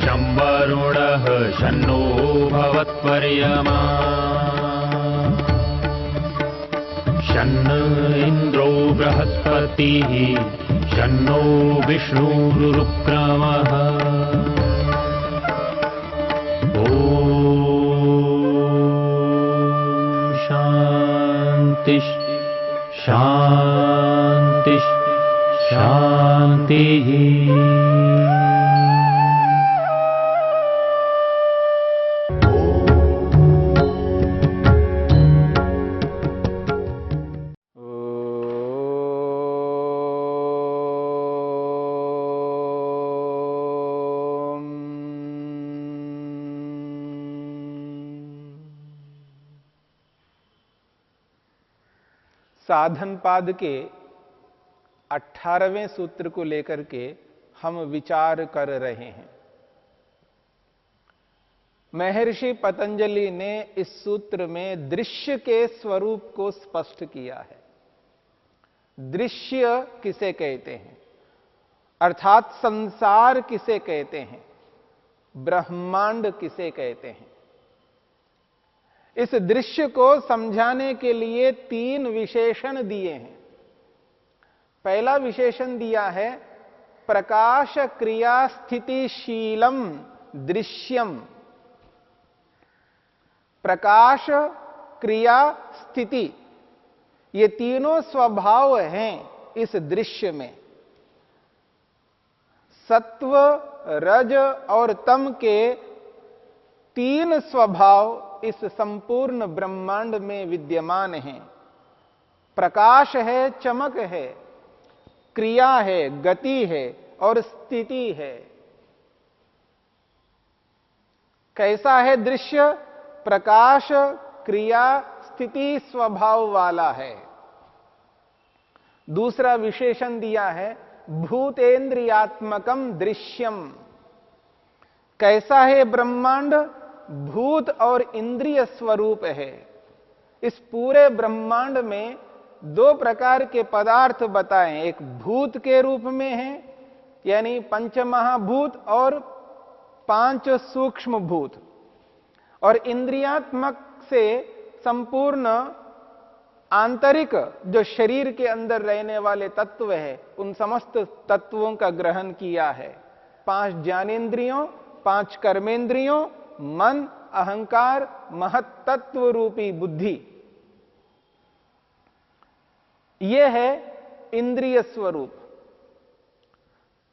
शं वरुणः शन्नो भवत्पर्यमा शन्न इन्द्रो बृहस्पतिः शन्नो विष्णुरुक्रमः ॐ शान्ति शान्ति शान्तिः। साधन पाद के 18वें सूत्र को लेकर के हम विचार कर रहे हैं। महर्षि पतंजलि ने इस सूत्र में दृश्य के स्वरूप को स्पष्ट किया है। दृश्य किसे कहते हैं, अर्थात संसार किसे कहते हैं, ब्रह्मांड किसे कहते हैं। इस दृश्य को समझाने के लिए 3 विशेषण दिए हैं। पहला विशेषण दिया है प्रकाश क्रिया स्थितिशीलम दृश्यम। प्रकाश क्रिया स्थिति ये तीनों स्वभाव हैं इस दृश्य में। सत्व रज और तम के 3 स्वभाव इस संपूर्ण ब्रह्मांड में विद्यमान हैं। प्रकाश है, चमक है, क्रिया है, गति है और स्थिति है। कैसा है दृश्य? प्रकाश क्रिया स्थिति स्वभाव वाला है। दूसरा विशेषण दिया है भूतेन्द्रियात्मकम दृश्यम। कैसा है ब्रह्मांड? भूत और इंद्रिय स्वरूप है। इस पूरे ब्रह्मांड में 2 प्रकार के पदार्थ बताएं। एक भूत के रूप में है, यानी पंचमहाभूत और 5 सूक्ष्म भूत, और इंद्रियात्मक से संपूर्ण आंतरिक जो शरीर के अंदर रहने वाले तत्व है, उन समस्त तत्वों का ग्रहण किया है। 5 ज्ञानेन्द्रियों, 5 कर्मेंद्रियों, मन, अहंकार, महत्तत्व रूपी बुद्धि, यह है इंद्रिय स्वरूप।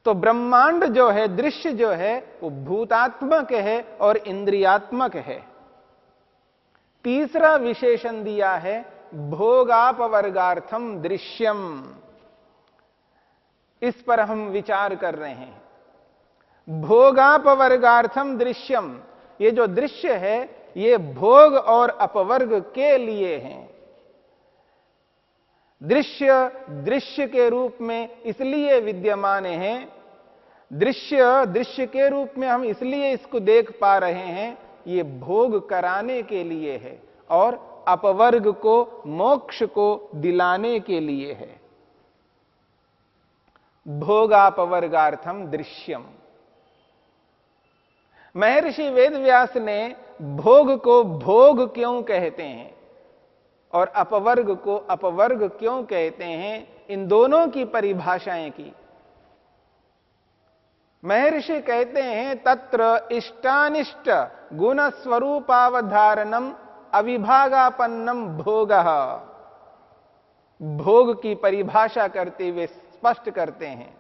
तो ब्रह्मांड जो है, दृश्य जो है, वो भूतात्मक है और इंद्रियात्मक है। तीसरा विशेषण दिया है भोगापवर्गार्थम दृश्यम। इस पर हम विचार कर रहे हैं। भोगापवर्गार्थम दृश्यम, ये जो दृश्य है ये भोग और अपवर्ग के लिए हैं। दृश्य दृश्य के रूप में इसलिए विद्यमान है, दृश्य के रूप में हम इसलिए इसको देख पा रहे हैं, ये भोग कराने के लिए है और अपवर्ग को, मोक्ष को दिलाने के लिए है। भोगापवर्गार्थम दृश्यम। महर्षि वेदव्यास ने भोग को भोग क्यों कहते हैं और अपवर्ग को अपवर्ग क्यों कहते हैं, इन दोनों की परिभाषाएं की। महर्षि कहते हैं तत्र इष्टानिष्ट गुण स्वरूपावधारणम अविभागापन्नम भोगः। भोग की परिभाषा करते हुए स्पष्ट करते हैं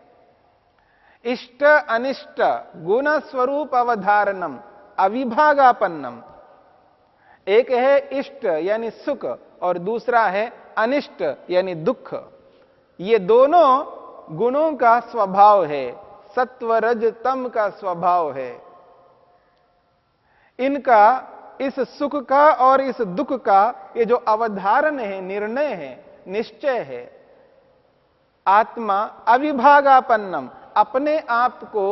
इष्ट अनिष्ट गुण स्वरूप अवधारणम अविभागापन्नम। एक है इष्ट यानी सुख और दूसरा है अनिष्ट यानी दुख। ये दोनों गुणों का स्वभाव है, सत्व रज तम का स्वभाव है। इनका, इस सुख का और इस दुख का ये जो अवधारण है, निर्णय है, निश्चय है, आत्मा अविभागापन्नम, अपने आप को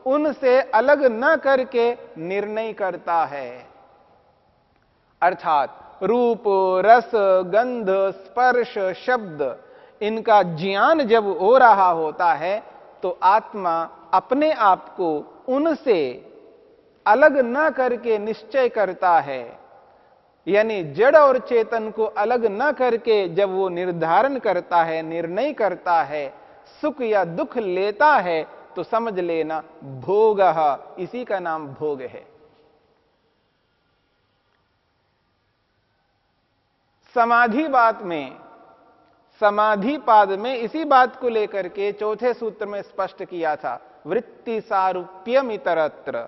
उनसे अलग न करके निर्णय करता है। अर्थात रूप, रस, गंध, स्पर्श, शब्द, इनका ज्ञान जब हो रहा होता है तो आत्मा अपने आप को उनसे अलग न करके निश्चय करता है, यानी जड़ और चेतन को अलग न करके जब वो निर्धारण करता है, निर्णय करता है, सुख या दुख लेता है, तो समझ लेना भोग, इसी का नाम भोग है। समाधि पाद में इसी बात को लेकर के चौथे सूत्र में स्पष्ट किया था, वृत्ति सारूप्यम इतरत्र।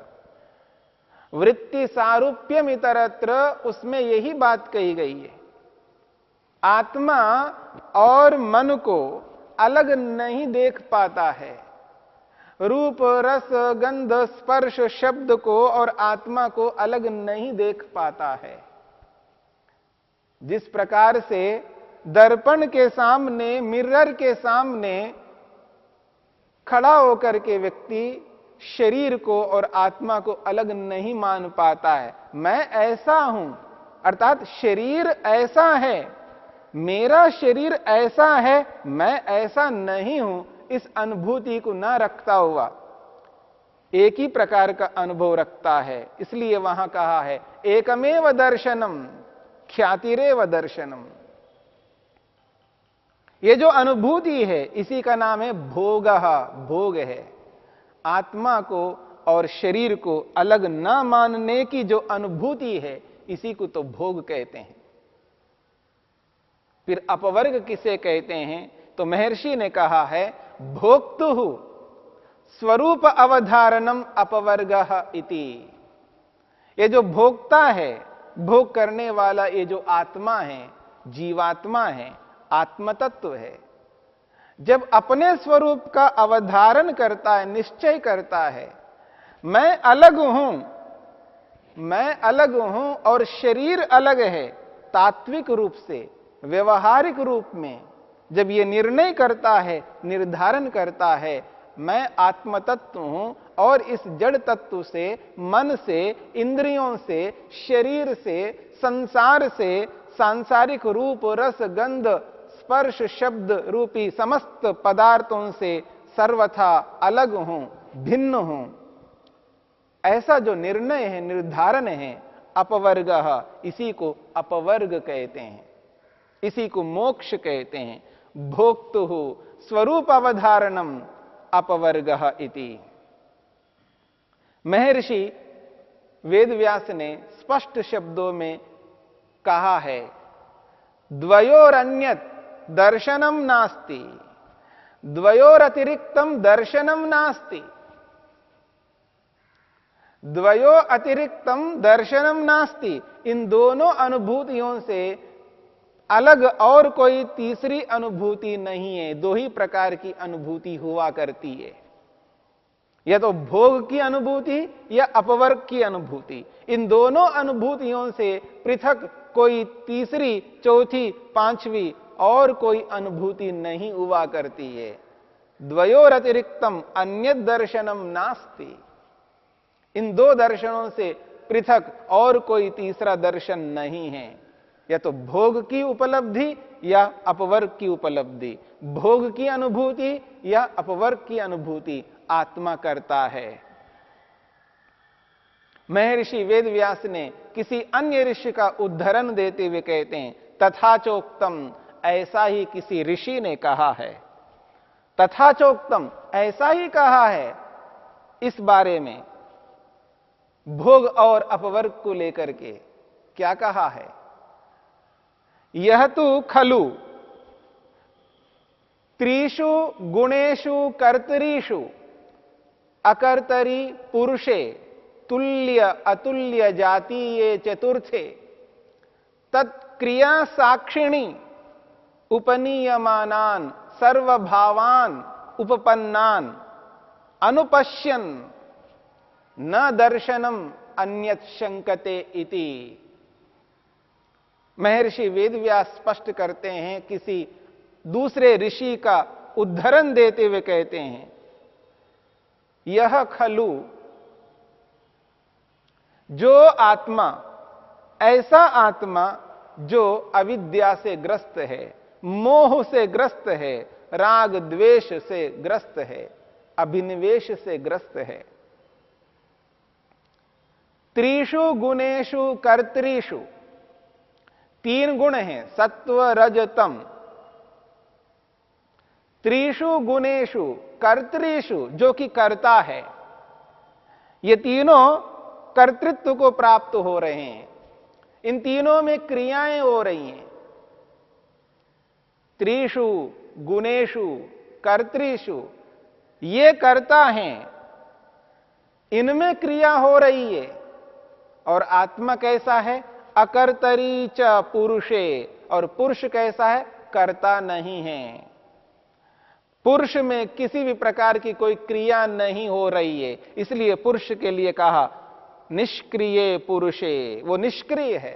वृत्ति सारूप्यम इतरत्र, उसमें यही बात कही गई है। आत्मा और मन को अलग नहीं देख पाता है। रूप, रस, गंध, स्पर्श, शब्द को और आत्मा को अलग नहीं देख पाता है। जिस प्रकार से दर्पण के सामने, मिरर के सामने खड़ा होकर के व्यक्ति शरीर को और आत्मा को अलग नहीं मान पाता है, मैं ऐसा हूं, अर्थात शरीर ऐसा है, मेरा शरीर ऐसा है, मैं ऐसा नहीं हूं, इस अनुभूति को ना रखता हुआ एक ही प्रकार का अनुभव रखता है। इसलिए वहां कहा है एकमेव दर्शनम ख्यातिरेव दर्शनम। ये जो अनुभूति है इसी का नाम है भोग, भोग है। आत्मा को और शरीर को अलग ना मानने की जो अनुभूति है इसी को तो भोग कहते हैं। फिर अपवर्ग किसे कहते हैं? तो महर्षि ने कहा है भोक्तुः स्वरूप अवधारणम अपवर्गः इति। ये जो भोक्ता है, भोग करने वाला, ये जो आत्मा है, जीवात्मा है, आत्मतत्व है, जब अपने स्वरूप का अवधारण करता है, निश्चय करता है, मैं अलग हूं, मैं अलग हूं और शरीर अलग है, तात्विक रूप से, व्यवहारिक रूप में जब ये निर्णय करता है, निर्धारण करता है, मैं आत्मतत्व हूं और इस जड़ तत्व से, मन से, इंद्रियों से, शरीर से, संसार से, सांसारिक रूप, रस, गंध, स्पर्श, शब्द रूपी समस्त पदार्थों से सर्वथा अलग हूं, भिन्न हूं, ऐसा जो निर्णय है, निर्धारण है, अपवर्ग, इसी को अपवर्ग कहते हैं, इसी को मोक्ष कहते हैं। भोक्तुः स्वरूप अवधारणम अपवर्ग इति। महर्षि वेदव्यास ने स्पष्ट शब्दों में कहा है द्वयोरन्यत् दर्शनम नास्ति, द्वयोरतिरिक्तम दर्शनम नास्ति, द्वयो अतिरिक्तम दर्शनम नास्ति। इन दोनों अनुभूतियों से अलग और कोई तीसरी अनुभूति नहीं है। दो ही प्रकार की अनुभूति हुआ करती है, या तो भोग की अनुभूति या अपवर्ग की अनुभूति। इन दोनों अनुभूतियों से पृथक कोई तीसरी, चौथी, पांचवी और कोई अनुभूति नहीं हुआ करती है। द्वयोर अतिरिक्तम अन्य दर्शनम नास्ति। इन दो दर्शनों से पृथक और कोई तीसरा दर्शन नहीं है, या तो भोग की उपलब्धि या अपवर्ग की उपलब्धि, भोग की अनुभूति या अपवर्ग की अनुभूति आत्मा करता है। महर्षि वेदव्यास ने किसी अन्य ऋषि का उद्धरण देते हुए कहते हैं तथाचोक्तम, ऐसा ही किसी ऋषि ने कहा है। तथाचोक्तम, ऐसा ही कहा है इस बारे में, भोग और अपवर्ग को लेकर के। क्या कहा है? यह तो खलु त्रिषु गुणेषु कर्तरीषु अकर्तरी पुरुषे तुल्य अतुल्य जातीये चतुर्थे तत्क्रिया साक्षिणी उपनीयमानान सर्वभावान उपपन्नान अनुपश्यन न दर्शनम अन्यत् शंकते इति। महर्षि वेदव्यास स्पष्ट करते हैं, किसी दूसरे ऋषि का उद्धरण देते हुए कहते हैं यह खलु, जो आत्मा, ऐसा आत्मा जो अविद्या से ग्रस्त है, मोह से ग्रस्त है, राग द्वेष से ग्रस्त है, अभिनिवेश से ग्रस्त है, त्रिषु गुणेषु कर्तृषु, तीन गुण हैं सत्व रज तम। त्रिषु गुणेषु कर्तृषु, जो कि कर्ता है। ये तीनों कर्तृत्व को प्राप्त हो रहे हैं, इन तीनों में क्रियाएं हो रही हैं। त्रिषु गुणेषु कर्तृषु, ये कर्ता हैं, इनमें क्रिया हो रही है। और आत्मा कैसा है? अकर्तरी च पुरुषे, और पुरुष कैसा है? कर्ता नहीं है। पुरुष में किसी भी प्रकार की कोई क्रिया नहीं हो रही है, इसलिए पुरुष के लिए कहा निष्क्रिय पुरुषे, वो निष्क्रिय है,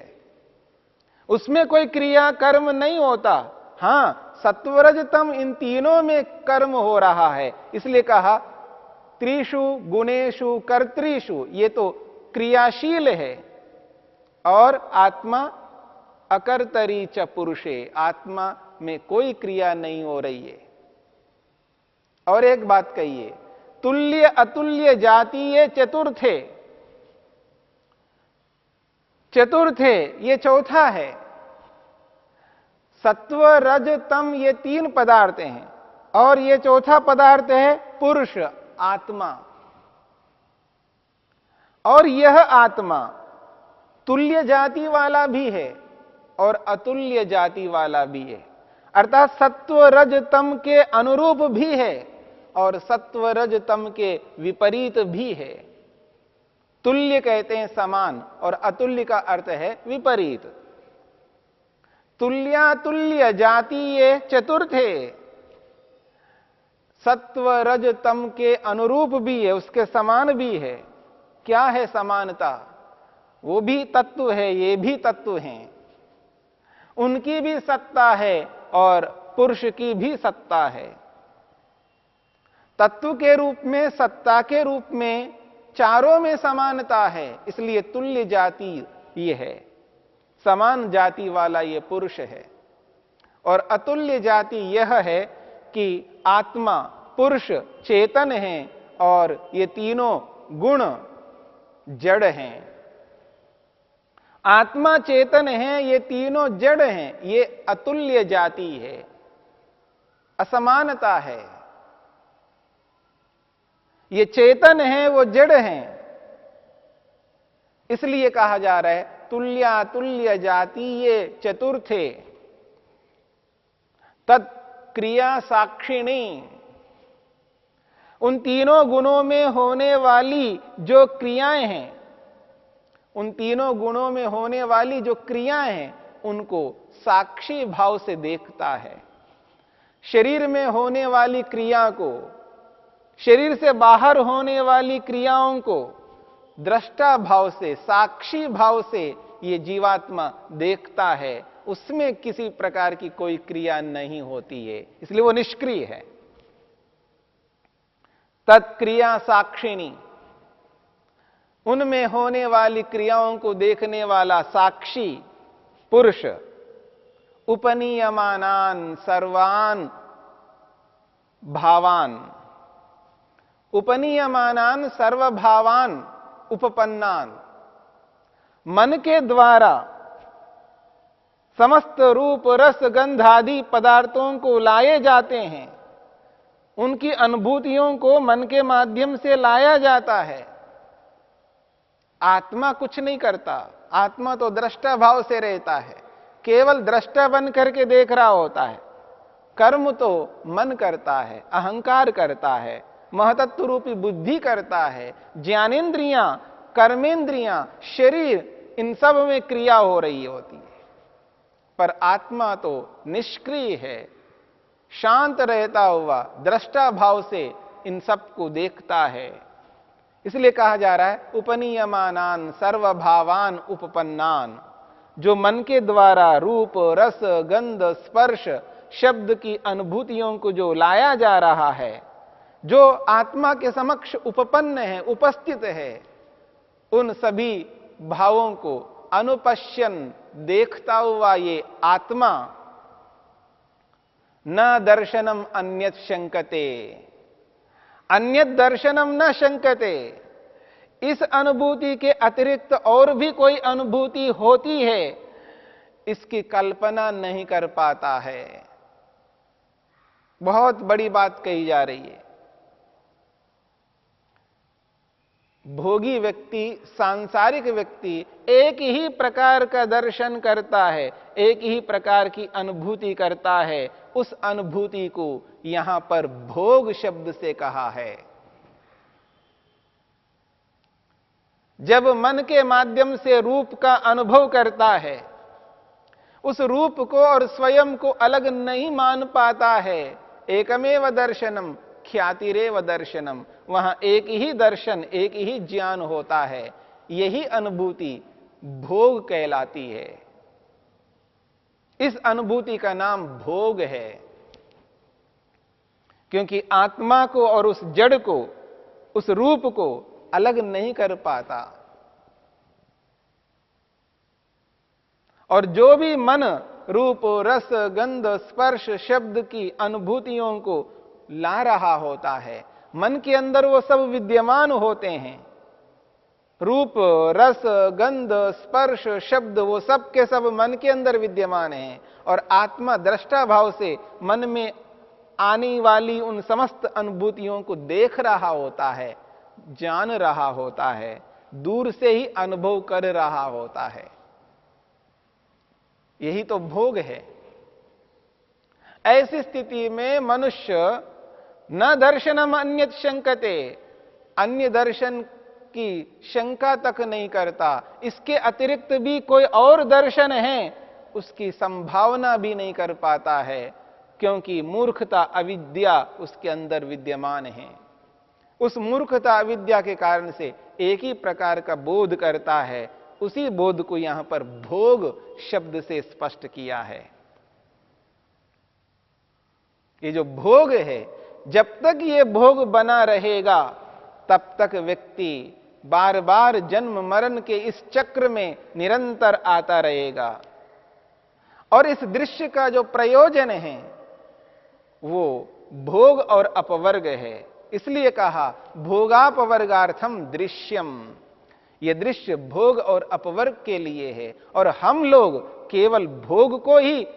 उसमें कोई क्रिया कर्म नहीं होता। हां, सत्वरजतम इन तीनों में कर्म हो रहा है, इसलिए कहा त्रिषु गुणेषु कर्तृषु, ये तो क्रियाशील है। और आत्मा अकर्तरी च पुरुषे, आत्मा में कोई क्रिया नहीं हो रही है। और एक बात कहिए, तुल्य अतुल्य जातीय चतुर्थे, चतुर्थे ये चौथा है। सत्व रज तम ये तीन पदार्थ हैं, और ये चौथा पदार्थ है पुरुष, आत्मा। और यह आत्मा तुल्य जाति वाला भी है और अतुल्य जाति वाला भी है, अर्थात सत्व रज तम के अनुरूप भी है और सत्व रज तम के विपरीत भी है। तुल्य कहते हैं समान, और अतुल्य का अर्थ है विपरीत। तुल्यातुल्य जातीय चतुर्थे, सत्व रज तम के अनुरूप भी है, उसके समान भी है। क्या है समानता? वो भी तत्व है, ये भी तत्व हैं, उनकी भी सत्ता है और पुरुष की भी सत्ता है। तत्व के रूप में, सत्ता के रूप में, चारों में समानता है, इसलिए तुल्य जाति ये है, समान जाति वाला ये पुरुष है। और अतुल्य जाति यह है कि आत्मा पुरुष चेतन है और ये तीनों गुण जड़ हैं। आत्मा चेतन है, ये तीनों जड़ हैं, ये अतुल्य जाति है, असमानता है। ये चेतन है, वो जड़ हैं, इसलिए कहा जा रहा है तुल्यातुल्य जातीय चतुर्थे तत्क्रिया साक्षिणी। उन तीनों गुणों में होने वाली जो क्रियाएं हैं, उन तीनों गुणों में होने वाली जो क्रियाएं हैं, उनको साक्षी भाव से देखता है। शरीर में होने वाली क्रिया को, शरीर से बाहर होने वाली क्रियाओं को दृष्टा भाव से, साक्षी भाव से ये जीवात्मा देखता है, उसमें किसी प्रकार की कोई क्रिया नहीं होती है, इसलिए वो निष्क्रिय है। तत्क्रिया साक्षिणी, उनमें होने वाली क्रियाओं को देखने वाला साक्षी पुरुष। उपनीयमानान सर्वान भावान, उपनीयमानान सर्वभावान उपपन्नान, मन के द्वारा समस्त रूप रस गंध आदि पदार्थों को लाए जाते हैं, उनकी अनुभूतियों को मन के माध्यम से लाया जाता है। आत्मा कुछ नहीं करता, आत्मा तो दृष्टा भाव से रहता है, केवल दृष्टा बन करके देख रहा होता है। कर्म तो मन करता है, अहंकार करता है, महतत्व रूपी बुद्धि करता है, ज्ञानेन्द्रियां, कर्मेंद्रियां, शरीर, इन सब में क्रिया हो रही होती है। पर आत्मा तो निष्क्रिय है, शांत रहता हुआ दृष्टा भाव से इन सब को देखता है। इसलिए कहा जा रहा है उपनीयमानान सर्वभावान उपपन्नान, जो मन के द्वारा रूप रस गंध स्पर्श शब्द की अनुभूतियों को जो लाया जा रहा है, जो आत्मा के समक्ष उपपन्न है, उपस्थित है, उन सभी भावों को अनुपश्यन देखता हुआ ये आत्मा न दर्शनम अन्यत शंकते, अन्यत दर्शनम न शंकते, इस अनुभूति के अतिरिक्त और भी कोई अनुभूति होती है, इसकी कल्पना नहीं कर पाता है। बहुत बड़ी बात कही जा रही है। भोगी व्यक्ति, सांसारिक व्यक्ति एक ही प्रकार का दर्शन करता है, एक ही प्रकार की अनुभूति करता है। उस अनुभूति को यहां पर भोग शब्द से कहा है। जब मन के माध्यम से रूप का अनुभव करता है, उस रूप को और स्वयं को अलग नहीं मान पाता है। एकमेव दर्शनम ख्यातिरेव दर्शनम, वहां एक ही दर्शन, एक ही ज्ञान होता है। यही अनुभूति भोग कहलाती है। इस अनुभूति का नाम भोग है, क्योंकि आत्मा को और उस जड़ को, उस रूप को अलग नहीं कर पाता। और जो भी मन रूप, रस, गंध, स्पर्श, शब्द की अनुभूतियों को ला रहा होता है, मन के अंदर वो सब विद्यमान होते हैं। रूप, रस, गंध, स्पर्श, शब्द, वो सब के सब मन के अंदर विद्यमान हैं। और आत्मा दृष्टा भाव से मन में आने वाली उन समस्त अनुभूतियों को देख रहा होता है, जान रहा होता है, दूर से ही अनुभव कर रहा होता है। यही तो भोग है। ऐसी स्थिति में मनुष्य न दर्शनम अन्यत शंकते, अन्य दर्शन की शंका तक नहीं करता। इसके अतिरिक्त भी कोई और दर्शन है, उसकी संभावना भी नहीं कर पाता है, क्योंकि मूर्खता, अविद्या उसके अंदर विद्यमान है। उस मूर्खता, अविद्या के कारण से एक ही प्रकार का बोध करता है। उसी बोध को यहां पर भोग शब्द से स्पष्ट किया है। ये जो भोग है, जब तक ये भोग बना रहेगा, तब तक व्यक्ति बार बार जन्म मरण के इस चक्र में निरंतर आता रहेगा। और इस दृश्य का जो प्रयोजन है, वो भोग और अपवर्ग है। इसलिए कहा भोगापवर्गार्थम दृश्यम। यह दृश्य भोग और अपवर्ग के लिए है। और हम लोग केवल भोग को ही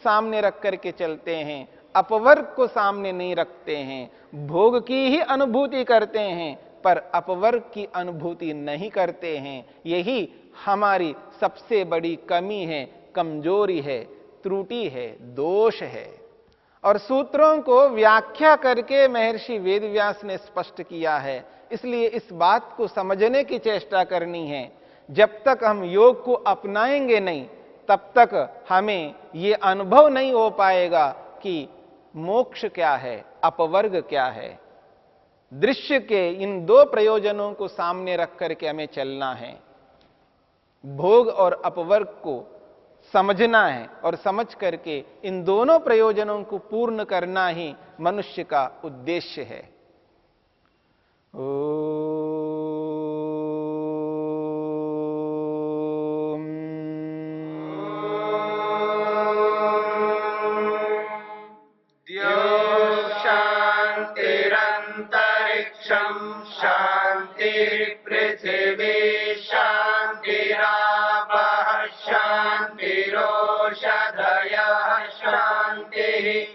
सामने रख करके चलते हैं, अपवर्ग को सामने नहीं रखते हैं। भोग की ही अनुभूति करते हैं, पर अपवर्ग की अनुभूति नहीं करते हैं। यही हमारी सबसे बड़ी कमी है, कमजोरी है, त्रुटि है, दोष है। और सूत्रों को व्याख्या करके महर्षि वेदव्यास ने स्पष्ट किया है। इसलिए इस बात को समझने की चेष्टा करनी है। जब तक हम योग को अपनाएंगे नहीं, तब तक हमें ये अनुभव नहीं हो पाएगा कि मोक्ष क्या है, अपवर्ग क्या है। दृश्य के इन दो प्रयोजनों को सामने रख करके हमें चलना है। भोग और अपवर्ग को समझना है, और समझ करके इन दोनों प्रयोजनों को पूर्ण करना ही मनुष्य का उद्देश्य है। शांतिरंतरिक्षं शांतिर्पृथिवी शांतिरापः शांतिरोषधयः शांतिः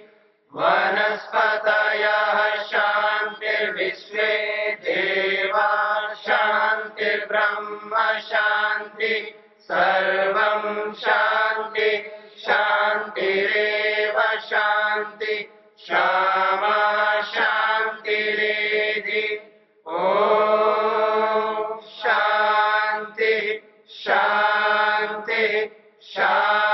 वनस्पतयः शांतिर्विश्वे देवा शांतिर्ब्रह्म शांति सर्वं शांति शांतिरेव शांति क्षमा शांतिरेधि। ओम शांति शांति शांति।